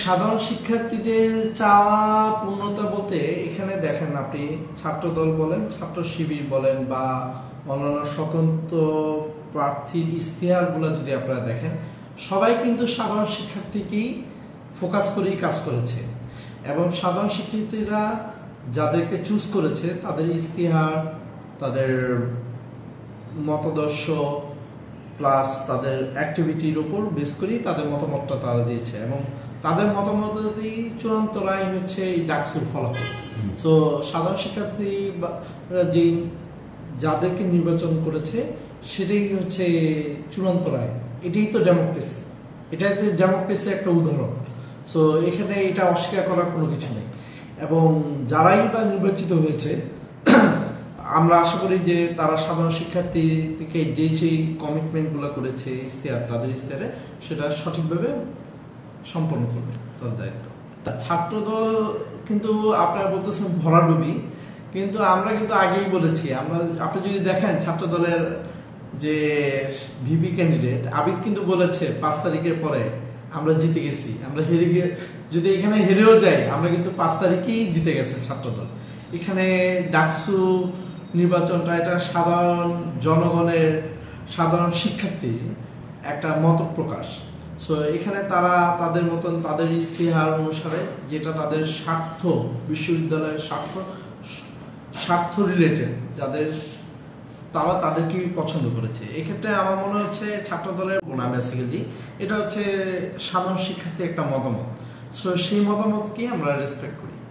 সাধারণ শিক্ষার্থীদের চাওয়া পূর্ণতা বলতে এখানে দেখেন আপনি ছাত্রদল বলেন, ছাত্র শিবির বলেন বা অন্যান্য স্বতন্ত্র প্রার্থীর ইশতেহারগুলো যদি আপনারা দেখেন, সবাই কিন্তু সাধারণ শিক্ষার্থীকেই ফোকাস করেই কাজ করেছে এবং সাধারণ শিক্ষার্থীরা যাদেরকে চুজ করেছে তাদের ইশতেহার, তাদের মতাদর্শ প্লাস তাদের অ্যাক্টিভিটির উপর বেস করেই তাদের মতামতটা তারা দিয়েছে এবং তাদের মতামতই চূড়ান্ত রায় হচ্ছে এই ডাকসুর ফলাফল। সো সাধারণ শিক্ষার্থী যে যাদেরকে নির্বাচন করেছে সেটাই হচ্ছে চূড়ান্ত রায়। এটাই তো ডেমোক্রেসি, এটা ডেমোক্রেসির একটা উদাহরণ। সো এখানে এটা অস্বীকার করার কোনো কিছু নেই এবং যারাই বা নির্বাচিত হয়েছে আমরা আশা করি যে তারা সাধারণ শিক্ষার্থী থেকে যেই কমিটমেন্টগুলো করেছে ইশতেহার, তাদের ইশতেহারে সেটা সঠিকভাবে সম্পন্ন করবে তাদের দায়িত্ব। ছাত্রদল কিন্তু আপনারা বলতেছেন ভরাডুবি, কিন্তু আমরা কিন্তু আগেই বলেছি, আপনি যদি দেখেন ছাত্রদলের যে ভিপি ক্যান্ডিডেট আবিদ কিন্তু বলেছে 5 তারিখের পরে আমরা জিতে গেছি, আমরা হেরে গিয়ে যদি এখানে হেরেও যাই আমরা কিন্তু 5 তারিখেই জিতে গেছে ছাত্রদল। এখানে ডাকসু নির্বাচনটা এটা সাধারণ জনগণের, সাধারণ শিক্ষার্থীর একটা মত প্রকাশ। সো এখানে তারা তাদের মতন তাদের ইশতেহার অনুসারে যেটা তাদের স্বার্থ, বিশ্ববিদ্যালয়ের স্বার্থ রিলেটেড তারা তাদেরকেই পছন্দ করেছে। এক্ষেত্রে আমার মনে হচ্ছে ছাত্রদলের বেসিক্যালি এটা হচ্ছে সাধারণ শিক্ষার্থীর একটা মতামত। সো সেই মতামতকে আমরা রেসপেক্ট করি।